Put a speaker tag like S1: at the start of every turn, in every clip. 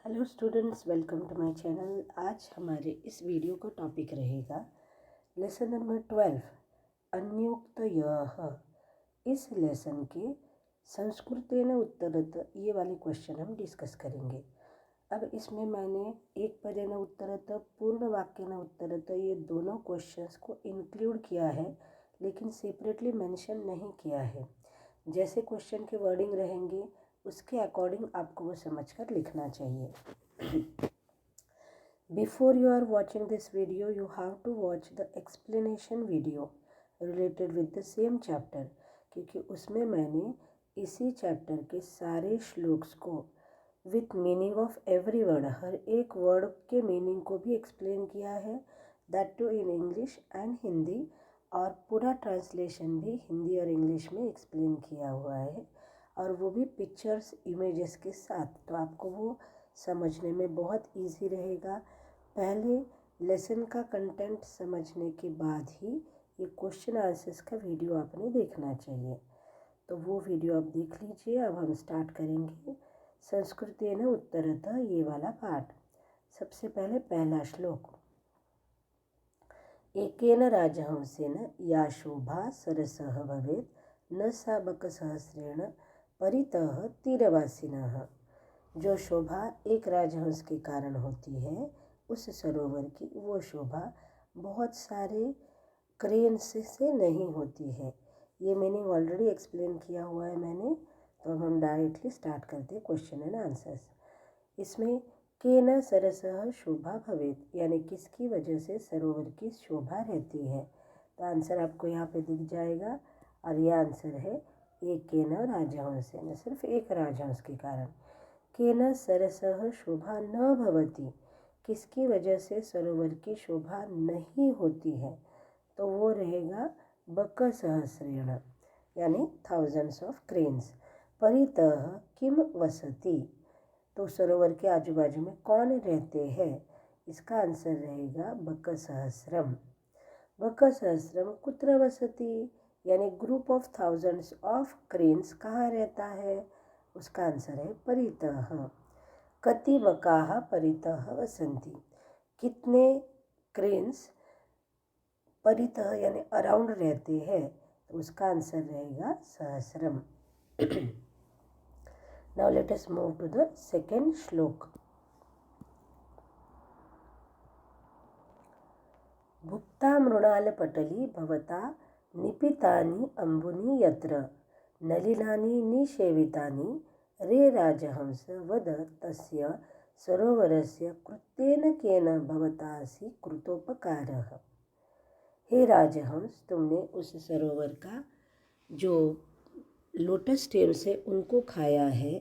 S1: Hello students, welcome to my channel. आज हमारे इस वीडियो का टॉपिक रहेगा लेसन नंबर 12 अन्योक्तयः। इस लेसन के संस्कृतेन उत्तरत ये वाले क्वेश्चन हम डिस्कस करेंगे। अब इसमें मैंने एक पदेन उत्तरत, पूर्ण वाक्यन उत्तरत ये दोनों क्वेश्चंस को इंक्लूड किया है, लेकिन सेपरेटली मेंशन नहीं किया है। जैसे क्वेश्चन के वर्डिंग रहेंगे उसके अकॉर्डिंग आपको वो समझकर लिखना चाहिए। Before you are watching this video, you have to watch the explanation video related with the same chapter, क्योंकि उसमें मैंने इसी चैप्टर के सारे श्लोक्स को with meaning of every word, हर एक वर्ड के मीनिंग को भी एक्सप्लेन किया है, that too in English and Hindi, और पूरा ट्रांसलेशन भी हिंदी और इंग्लिश में एक्सप्लेन किया हुआ है, और वो भी पिक्चर्स इमेजेस के साथ। तो आपको वो समझने में बहुत इजी रहेगा। पहले लेसन का कंटेंट समझने के बाद ही ये क्वेश्चन आंसर्स का वीडियो आपने देखना चाहिए। तो वो वीडियो आप देख लीजिए। अब हम स्टार्ट करेंगे संस्कृतेन उत्तरतः ये वाला पार्ट। सबसे पहले पहला श्लोक। एकेन राजहंसेन या शोभा सरसः भवेत् न सा बकसहस्रेण परितः तीरवासिनः। जो शोभा एक राजहंस के कारण होती है, उस सरोवर की वो शोभा बहुत सारे क्रेन्स से नहीं होती है। ये मीनिंग ऑलरेडी एक्सप्लेन किया हुआ है मैंने। तो अब हम डायरेक्टली स्टार्ट करते हैं क्वेश्चन एंड आंसर्स। इसमें केन सरसः शोभा भवेत्, यानी किसकी वजह से सरोवर की शोभा रहती है। तो आंसर आपको यहाँ पे दिख जाएगा, और ये आंसर है एकेन राजहंसेन, सिर्फ एक राजहंस के कारण। केन सरसः शोभा न भवति, किसकी वजह से सरोवर की शोभा नहीं होती है, तो वो रहेगा बकसहस्रेण, यानी थाउजेंड्स ऑफ क्रेन्स। परितः किम वसति, तो सरोवर के आजू बाजू में कौन रहते हैं, इसका आंसर रहेगा बकसहस्रम। बकसहस्रम कुत्र वसति, यानी group of thousands of cranes कहाँ रहता है, उसका आंसर है परितः। कति बकाः परितः वसन्ति, कितने क्रेन्स परितः यानी अराउंड रहते हैं, तो उसका आंसर रहेगा सहस्रम। Now let us move to the second श्लोक। भुक्ता मृणालपटली भवता निपितानि अम्बुनि यत्र नलिनानि निषेवितानि रे राजहंस वद तस्य सरोवरस्य कृतेन केन भवतासि कृतोपकारः। हे राजहंस, तुमने उस सरोवर का जो लोटस स्टेम्स है उनको खाया है,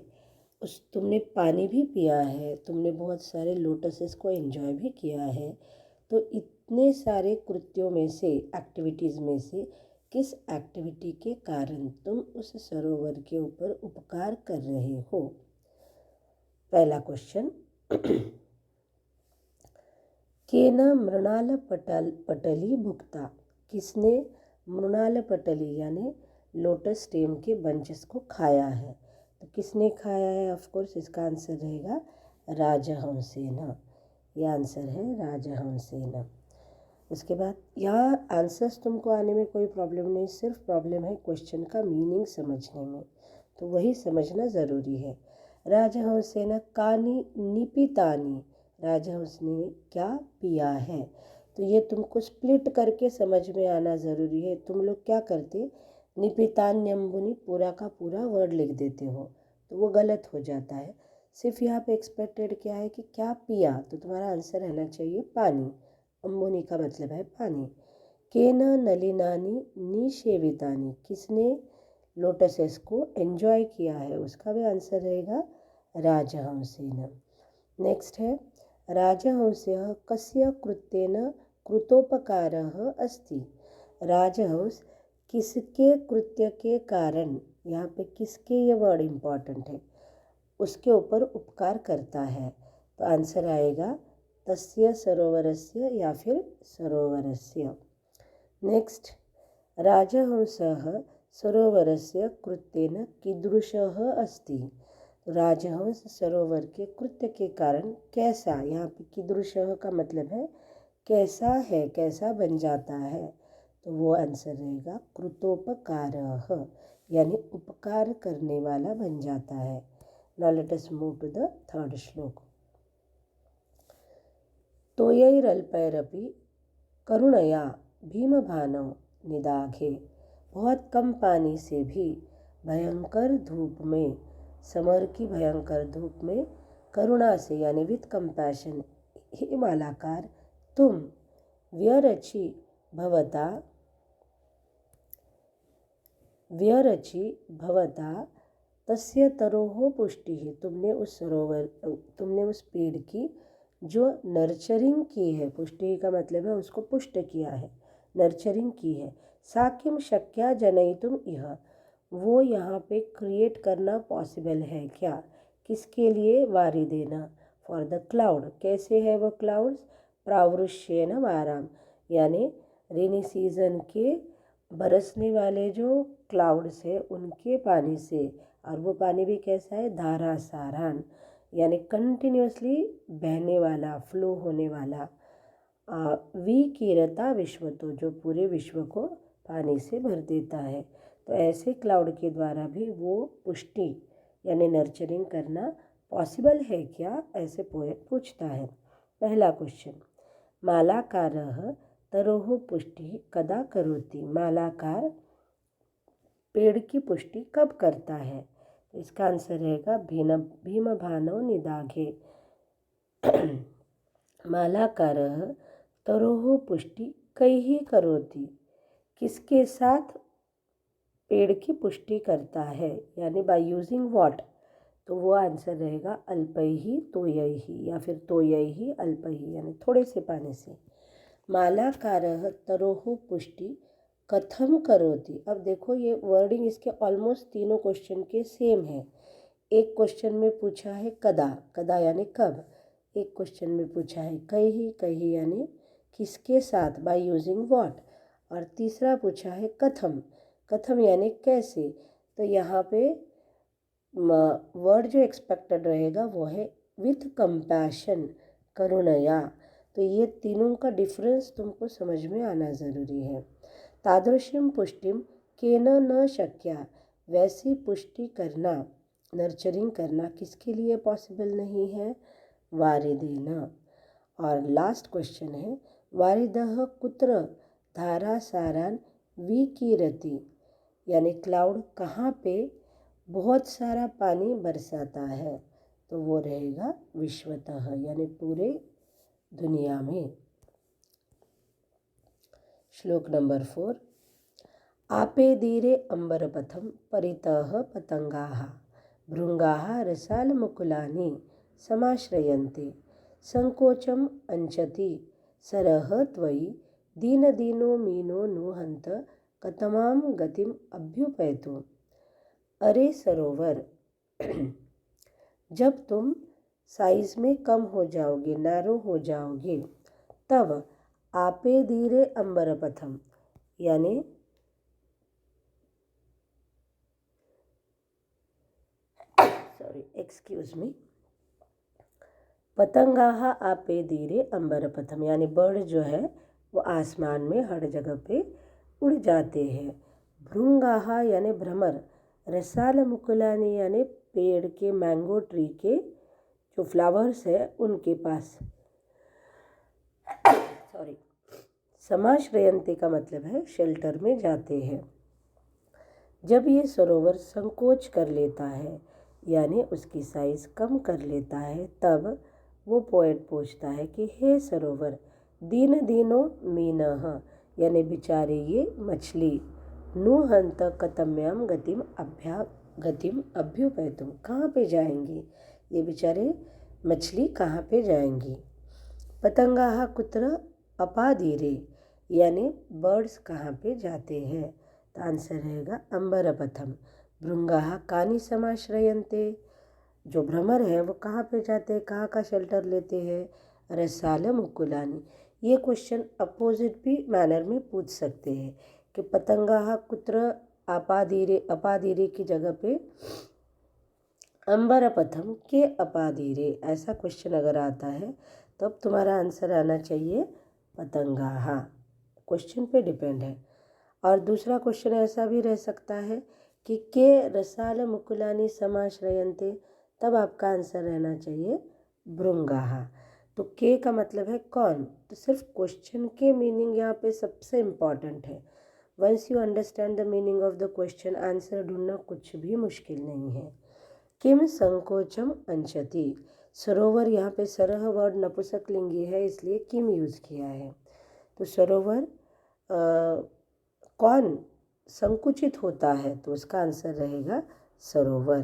S1: तुमने पानी भी पिया है, तुमने बहुत सारे लोटसेस को एंजॉय भी किया है। तो इतने सारे कृत्यों में से, एक्टिविटीज़ में से किस एक्टिविटी के कारण तुम उस सरोवर के ऊपर उपकार कर रहे हो। पहला क्वेश्चन। केन मृणालपटली भुक्ता, किसने मृणालपटली यानी लोटस स्टेम के बंचेस को खाया है। तो किसने खाया है, ऑफ कोर्स इसका आंसर रहेगा राजहंसेन। यह आंसर है राजहंसेन। उसके बाद यहाँ आंसर्स तुमको आने में कोई प्रॉब्लम नहीं, सिर्फ प्रॉब्लम है क्वेश्चन का मीनिंग समझने में, तो वही समझना ज़रूरी है। राजहंसेन कानि निपितानि, राजहंस ने क्या पिया है, तो ये तुमको स्प्लिट करके समझ में आना ज़रूरी है। तुम लोग क्या करते, निपितान्यम्बुनि पूरा का पूरा वर्ड लिख देते हो, तो वो गलत हो जाता है। सिर्फ यहाँ पे एक्सपेक्टेड क्या है कि क्या पिया, तो तुम्हारा आंसर रहना चाहिए पानी। अम्बुनि का मतलब है पानी। केन नलिनानि निषेवितानि, किसने लोटसेस को एंजॉय किया है, उसका भी आंसर रहेगा राजहंसेन। नेक्स्ट है राजहंसः कस्य कृतेन कृतोपकारः अस्ति। राजहंस किसके कृत्य के कारण, यहाँ पे किसके ये वर्ड इम्पॉर्टेंट है, उसके ऊपर उपकार करता है। तो आंसर आएगा तस्य सरोवरस्य या फिर सरोवरस्य। नेक्स्ट, राजहंसः सरोवरस्य कृतेन कीदृशः अस्ति। तो राजहंस सरोवर के कृत्य के कारण कैसा, यहाँ पे कीदृशः का मतलब है कैसा है, कैसा बन जाता है, तो वो आंसर रहेगा कृतोपकारः, यानी उपकार करने वाला बन जाता है। Now let us move to the third shloka. तोयैरल्पैरपि करुणया भीमभानौ निदाघे, बहुत कम पानी से भी भयंकर धूप में, समर की भयंकर धूप में करुणा से यानी विथ कंपैशन, हे मालाकार तुम व्यरचि भवता तस्य तरोह पुष्टि, तुमने उस पेड़ की जो नर्चरिंग की है, पुष्टि का मतलब है उसको पुष्ट किया है, नर्चरिंग की है, सा किम शक्या जनयितुम इह, वो यहाँ पे क्रिएट करना पॉसिबल है क्या, किसके लिए, वारी देना, फॉर द क्लाउड, कैसे है वो क्लाउड्स, प्रावृष्येन वाराम, यानी रेनी सीजन के बरसने वाले जो क्लाउड्स है उनके पानी से, और वो पानी भी कैसा है, धारासारान, यानी कंटिन्यूसली बहने वाला, फ्लो होने वाला, विकीरता विश्व, तो जो पूरे विश्व को पानी से भर देता है। तो ऐसे क्लाउड के द्वारा भी वो पुष्टि यानी नर्चरिंग करना पॉसिबल है क्या, ऐसे पोएट पूछता है। पहला क्वेश्चन, मालाकारः तरोह पुष्टि कदा करोति, मालाकार पेड़ की पुष्टि कब करता है, तो इसका आंसर रहेगा भीमभानौ निदाघे। मालाकारः तरोह पुष्टि कैहि करोति, किसके साथ पेड़ की पुष्टि करता है, यानी बाय यूजिंग व्हाट, तो वो आंसर रहेगा अल्पैहि तोयैहि, या फिर तोयैहि अल्पैहि, यानी थोड़े से पानी से। मालाकारः तरोह पुष्टि कथम करोति, अब देखो ये वर्डिंग इसके ऑलमोस्ट तीनों क्वेश्चन के सेम है। एक क्वेश्चन में पूछा है कदा, कदा यानी कब, एक क्वेश्चन में पूछा है कैहि, कैहि यानी किसके साथ, बाय यूजिंग व्हाट, और तीसरा पूछा है कथम, कथम यानी कैसे। तो यहाँ पे वर्ड जो एक्सपेक्टेड रहेगा वो है विथ कंपैशन, करुणया, तो ये तीनों का डिफरेंस तुमको समझ में आना ज़रूरी है। तादृश्यम पुष्टिम केन न शक्या, वैसी पुष्टि करना, नर्चरिंग करना किसके लिए पॉसिबल नहीं है, वारिदेन। और लास्ट क्वेश्चन है वारिदः कुत्र धारासारान विकीरति, यानी क्लाउड कहाँ पे बहुत सारा पानी बरसाता है, तो वो रहेगा विश्वतः, यानी पूरे दुनिया में। श्लोक नंबर 4, आपेदीरे अम्बरपथं परितः पतंगाः भृंगाः रसालमुकुलानि समाश्रयन्ते, संकोचम अंचति सरह त्वयि दीनदीनो मीनो नुहंत कतमाम गतिम अभ्युपैतु। अरे सरोवर, जब तुम साइज में कम हो जाओगे, नैरो हो जाओगे, तब आपे धीरे अम्बरपथम, यानी एक्सक्यूज मी, पतंगाः आपे धीरे अम्बरपथम, यानी बर्ड जो है वो आसमान में हर जगह पे उड़ जाते हैं। भृंगाः यानी भ्रमर, रसाल मुकुलानी यानी पेड़ के, मैंगो ट्री के जो फ्लावर्स है उनके पास, समाश्रयन्ते का मतलब है शेल्टर में जाते हैं। जब ये सरोवर संकोच कर लेता है यानी उसकी साइज़ कम कर लेता है, तब वो पोएट पूछता है कि हे सरोवर, दीन दीनो मीनः, यानी बेचारे ये मछली, नुहंत कतम्याम गतिम अभ्युपैतुम, कहाँ पे जाएंगी, ये बेचारे मछली कहाँ पे जाएंगी। पतंगाः कुत्र अपाधीरे, यानी बर्ड्स कहाँ पे जाते हैं, तो आंसर रहेगा अम्बरपथम। भृंगाः कानि समाश्रयन्ते, जो भ्रमर है वो कहाँ पे जाते हैं, कहाँ का शेल्टर लेते हैं, रसाल मुकुलानी। ये क्वेश्चन अपोजिट भी मैनर में पूछ सकते हैं कि पतंगाः कुत्र अपाधीरे, अपाधीरे की जगह पे अंबरपथम के अपादीरे, ऐसा क्वेश्चन अगर आता है तो अब तुम्हारा आंसर आना चाहिए पतंगाहा। क्वेश्चन पे डिपेंड है। और दूसरा क्वेश्चन ऐसा भी रह सकता है कि के रसाल मुकुलानी समाश्रयन्ते, तब आपका आंसर रहना चाहिए भृंगाहा। तो के का मतलब है कौन, तो सिर्फ क्वेश्चन के मीनिंग यहाँ पे सबसे इम्पॉर्टेंट है। Once you understand the meaning of the question, answer ढूंढना कुछ भी मुश्किल नहीं है। किम संकोचम अंशति, सरोवर, यहाँ पे सरह वर्ड नपुंसकलिंगी है इसलिए किम यूज़ किया है। तो सरोवर कौन संकुचित होता है, तो उसका आंसर रहेगा सरोवर।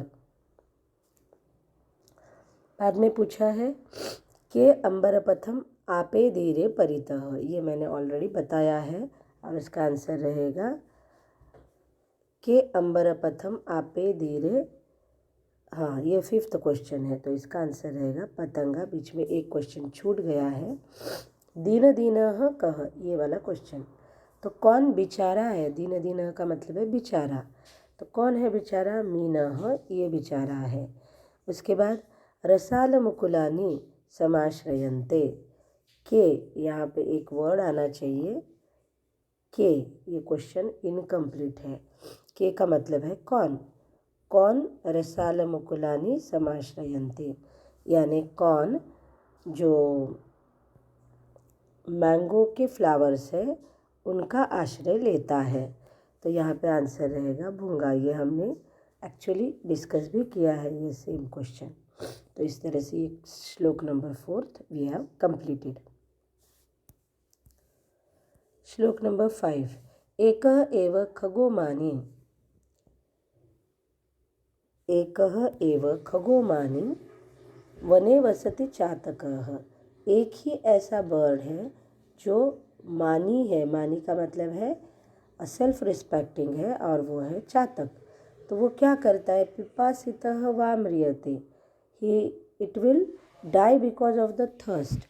S1: बाद में पूछा है कि अंबरपथम आपे धीरे परितः, ये मैंने ऑलरेडी बताया है और इसका आंसर रहेगा कि अंबरपथम आपे धीरे, हाँ ये 5th क्वेश्चन है तो इसका आंसर रहेगा पतंगा। बीच में एक क्वेश्चन छूट गया है, दीन दीनः कह, ये वाला क्वेश्चन। तो कौन बेचारा है, दीन दीनः का मतलब है बेचारा, तो कौन है बेचारा, मीनः, ये बेचारा है। उसके बाद रसाल मुकुलानी समाश्रयन्ते, के यहाँ पे एक वर्ड आना चाहिए के, ये क्वेश्चन इनकम्प्लीट है। के का मतलब है कौन, कौन रसाल मुकुलानी समाश्रयन्ते, यानी कौन जो मैंगो के फ्लावर्स है उनका आश्रय लेता है। तो यहाँ पे आंसर रहेगा भूंगा। ये हमने एक्चुअली डिस्कस भी किया है ये सेम क्वेश्चन। तो इस तरह से ये श्लोक नंबर 4 वी हैव कंप्लीटेड। श्लोक नंबर 5, एकः एव खगोमानी, एकः एव खगोमानी वने वसति चातकः, एक ही ऐसा बर्ड है जो मानी है, मानी का मतलब है सेल्फ रिस्पेक्टिंग है, और वो है चातक। तो वो क्या करता है, पिपासितः वा म्रियते, he it will die because of the thirst,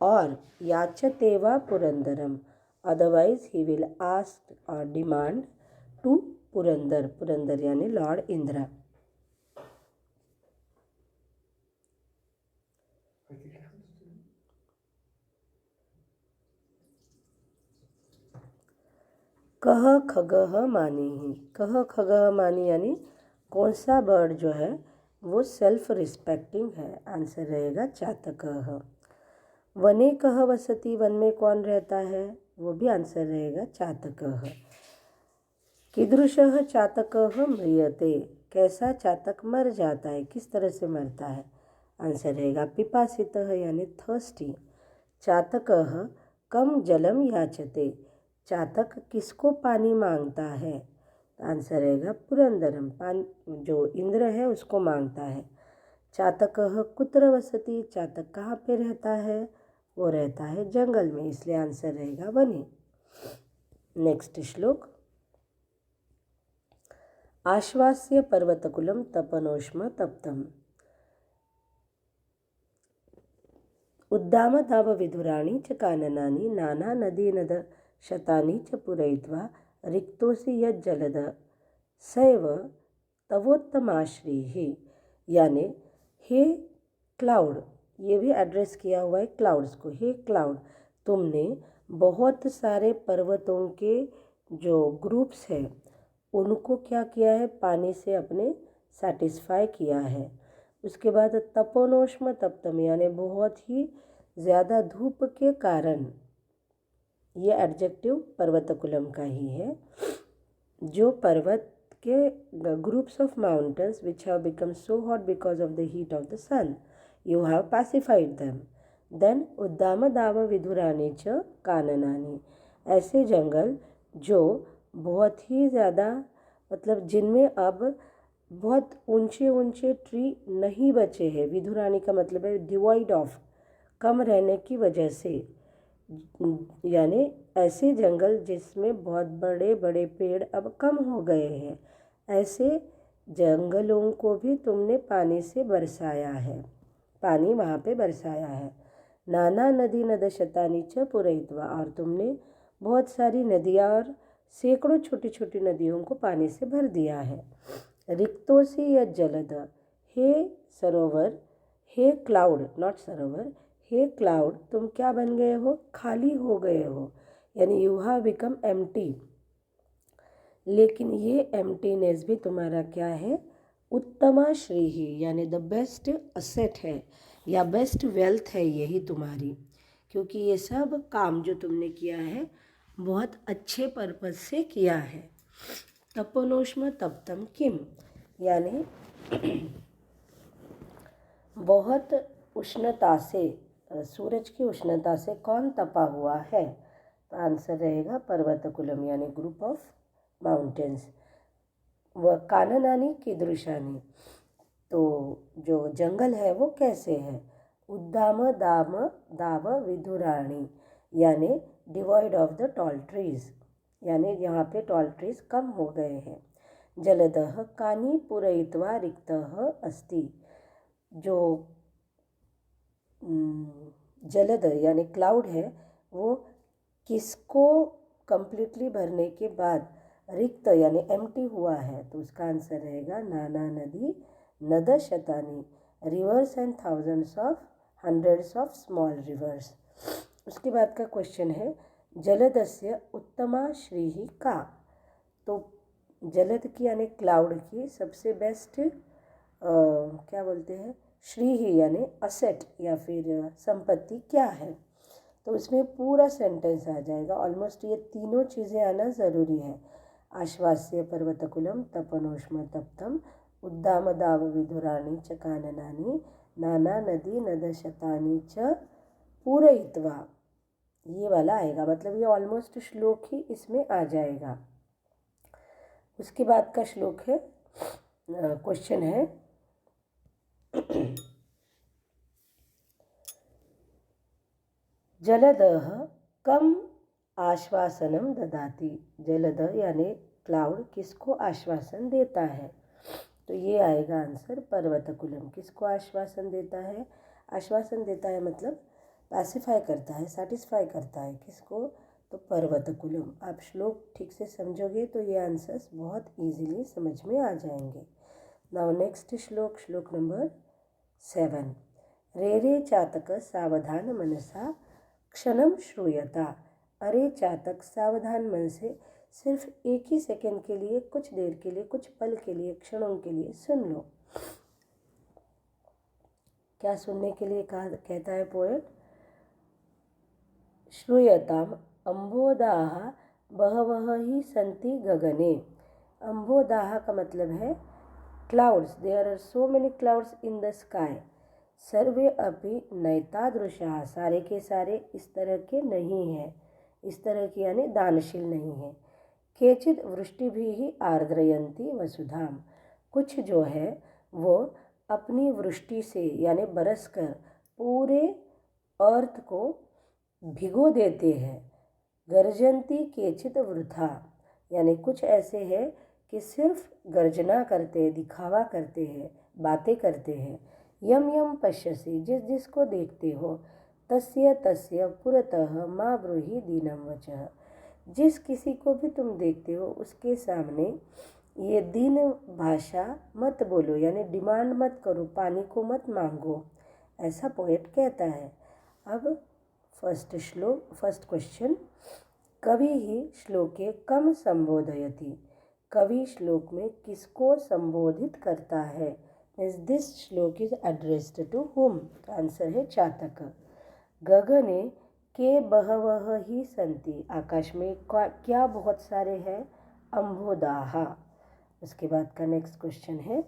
S1: और याचते वा पुरंदरम, अदरवाइज ही विल आस्क और डिमांड टू पुरंदर, पुरंदर यानी लॉर्ड इंद्रा। कह खगः मानी ही, कह खगः मानी यानी कौन सा बर्ड जो है वो सेल्फ रिस्पेक्टिंग है, आंसर रहेगा चातकः। वने कह वसति, वन में कौन रहता है, वो भी आंसर रहेगा चातकः। कीदृशः चातकः म्रियते, कैसा चातक मर जाता है, किस तरह से मरता है, आंसर रहेगा पिपासितः यानी थर्स्टी। चातकः कम जलम याचते, चातक किसको पानी मांगता है, आंसर रहेगा पुरंदरम, पानी जो इंद्र है उसको मांगता है। चातकः कुत्र वसति, चातक कहाँ पे रहता है, वो रहता है जंगल में, इसलिए आंसर रहेगा वने। नेक्स्ट श्लोक, आश्वास्य पर्वतकुलम तपनोष्म तप्तम, उद्दाम ताव विधुराणि च काननानि, नाना नदी नद शतानि च पूरयित्वा रिक्तोसि यज्जलद सैव तवोत्तमाश्रीः, यानी हे क्लाउड, ये भी एड्रेस किया हुआ है क्लाउड्स को। हे क्लाउड, तुमने बहुत सारे पर्वतों के जो ग्रुप्स हैं उनको क्या किया है, पानी से अपने सेटिस्फाई किया है। उसके बाद तपोनोष्म तप्तम, यानी बहुत ही ज़्यादा धूप के कारण, ये एडजेक्टिव पर्वतकुलम का ही है, जो पर्वत के groups of mountains which have become so hot because of the heat of the sun, you have pacified them. Then उद्दाम दाव विधुरानी च काननानी, ऐसे जंगल जो बहुत ही ज़्यादा, मतलब जिनमें अब बहुत ऊंचे ऊंचे ट्री नहीं बचे हैं, विधुरानी का मतलब है डिवाइड ऑफ, कम रहने की वजह से, यानी ऐसे जंगल जिसमें बहुत बड़े बड़े पेड़ अब कम हो गए हैं, ऐसे जंगलों को भी तुमने पानी से बरसाया है, पानी वहाँ पे बरसाया है। नाना नदी नद शतानी च पूरयित्वा, और तुमने बहुत सारी नदियाँ और सैकड़ों छोटी छोटी नदियों को पानी से भर दिया है। रिक्तोसी या जलद, हे सरोवर, हे cloud, not Sarovar, hey cloud, तुम क्या बन गए हो? खाली हो गए हो, यानी यू हैव बिकम एम्प्टी। लेकिन ये एम्प्टीनेस भी तुम्हारा क्या है? उत्तमा श्री ही, यानी द बेस्ट असेट है या बेस्ट वेल्थ है यही तुम्हारी, क्योंकि ये सब काम जो तुमने किया है बहुत अच्छे पर्पज से किया है। तपोनोष्म तप्तम किम, यानी बहुत उष्णता से, सूरज की उष्णता से कौन तपा हुआ है? तो आंसर रहेगा पर्वतकुलम, यानी ग्रुप ऑफ माउंटेन्स। व काननानी कीदृशानी, तो जो जंगल है वो कैसे है? उद्दाम दाम दाव विधुराणी, यानी devoid of the tall trees, यानी यहाँ पे टॉल ट्रीज कम हो गए हैं। जलदः कानी पूरयित्वा रिक्तः अस्ति, जो जलद यानी क्लाउड है वो किसको कंप्लीटली भरने के बाद रिक्त यानी एम्प्टी हुआ है? तो उसका आंसर रहेगा नाना नदी नद शतानी, rivers and thousands of hundreds of small rivers. उसके बाद का क्वेश्चन है जलदस्य उत्तमा श्रीहि का, तो जलद की यानी क्लाउड की सबसे बेस्ट क्या बोलते हैं? श्री ही यानी असेट या फिर संपत्ति क्या है? तो इसमें पूरा सेंटेंस आ जाएगा। ऑलमोस्ट ये तीनों चीज़ें आना ज़रूरी है। आश्वास्य पर्वतकुलम तपनोष्म तप्तम उद्दाम दाव विधुराणी च काननानी नाना नदी नद शतानी च पूरयित्वा, ये वाला आएगा, मतलब ये ऑलमोस्ट श्लोक ही इसमें आ जाएगा। उसके बाद का श्लोक है, क्वेश्चन है जलदः कम आश्वासनम ददाति, जलद यानी क्लाउड किसको आश्वासन देता है? तो ये आएगा आंसर पर्वतकुलम। किसको आश्वासन देता है? आश्वासन देता है मतलब पैसिफाई करता है, सेटिस्फाई करता है, किसको? तो पर्वतकुलम। आप श्लोक ठीक से समझोगे तो ये आंसर्स बहुत इजीली समझ में आ जाएंगे। नाउ नेक्स्ट श्लोक, श्लोक नंबर 7। रे रे चातक सावधान मनसा क्षणम श्रूयता, अरे चातक सावधान मन से सिर्फ एक ही सेकंड के लिए, कुछ देर के लिए, कुछ पल के लिए, क्षणों के लिए सुन लो। क्या सुनने के लिए कहा कहता है पोएट? श्रूयताम अम्बोदाह बहवह ही संति गगने। अम्बोदाह का मतलब है clouds, there are so many clouds in the sky. सर्वे अपि नैतादृशाः, सारे के सारे इस तरह के नहीं हैं, इस तरह की यानी दानशील नहीं है। केचित् वृष्टि भी ही आर्द्रयन्ति वसुधाम, कुछ जो है वो अपनी वृष्टि से यानी बरस कर पूरे अर्थ को भिगो देते हैं। गर्जन्ति केचित् वृथा, यानी कुछ ऐसे हैं कि सिर्फ गर्जना करते हैं, दिखावा करते हैं, बातें करते हैं। यम यम पश्यसि, जिस जिसको देखते हो, तस्य तस्य पुरतः मा ब्रूहि दीनं वचः, जिस किसी को भी तुम देखते हो उसके सामने ये दीन भाषा मत बोलो, यानी डिमांड मत करो, पानी को मत मांगो, ऐसा पोएट कहता है। अब फर्स्ट श्लोक, फर्स्ट क्वेश्चन, कवि ही श्लोके कम संबोधयति, कवि श्लोक में किसको संबोधित करता है? Means this shloka is addressed to whom? Answer है चातक। गगने के बहवह ही संति, आकाश में क्या बहुत सारे हैं? अम्बोदाहा। उसके बाद का नेक्स्ट क्वेश्चन है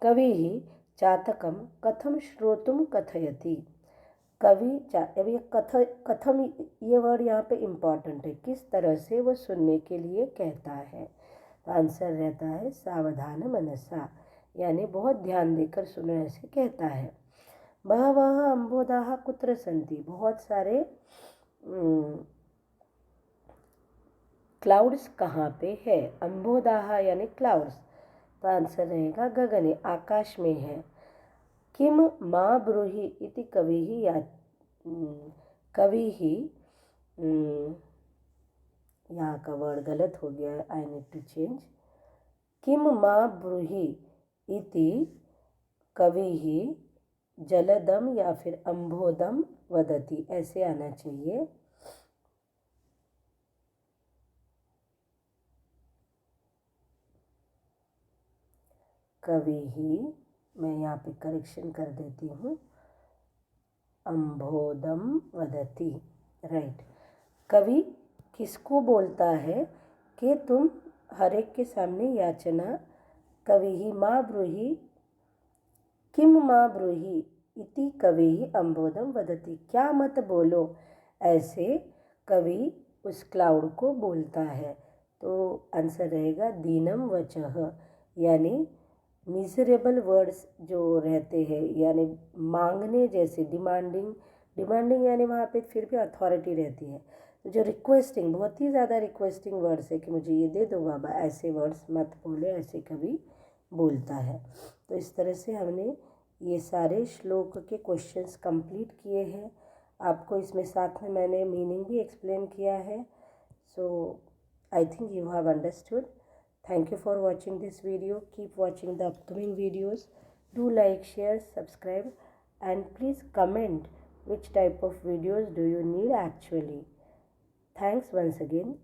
S1: कवि ही चातकम कथम श्रोतुम कथयति, कवि अभी कथम ये वर्ड यहाँ पे इम्पॉर्टेंट है, किस तरह से वो सुनने के लिए कहता है? तो आंसर रहता है सावधान मनसा, यानी बहुत ध्यान देकर सुनने से कहता है। बहवह अम्बोदाह कुत्र सन्ति, बहुत सारे क्लाउड्स कहाँ पे है? अम्बोदाह यानी क्लाउड्स, तो आंसर रहेगा गगने, आकाश में है। किम माँ ब्रूहि इति कवि ही या कवि ही, यहाँ का वर्ड गलत हो गया है, आई नीड टू चेंज। किम माँ ब्रूहि इति कविः जलदम या फिर अम्भोदम वदति, ऐसे आना चाहिए। कविः, मैं यहाँ पे करेक्शन कर देती हूँ, अम्भोदम वदति, राइट। कवि किसको बोलता है कि तुम हर एक के सामने याचना, कविः मा ब्रूहि किम मा ब्रूहि इति कविः अम्भोदम वदति, क्या मत बोलो, ऐसे कवि उस क्लाउड को बोलता है। तो आंसर रहेगा दीनम वचः, यानी मिजरेबल वर्ड्स जो रहते हैं, यानी मांगने जैसे, डिमांडिंग यानी वहाँ पे फिर भी अथॉरिटी रहती है। तो जो रिक्वेस्टिंग, बहुत ही ज़्यादा रिक्वेस्टिंग वर्ड्स है कि मुझे ये दे दो बाबा, ऐसे वर्ड्स मत बोलो, ऐसे कभी बोलता है। तो इस तरह से हमने ये सारे श्लोक के क्वेश्चंस कंप्लीट किए हैं। आपको इसमें साथ में मैंने मीनिंग भी एक्सप्लेन किया है। So I think you have understood. Thank you for watching this video. Keep watching the upcoming videos. Do like, share, subscribe, and please comment which type of videos do you need actually. Thanks once again.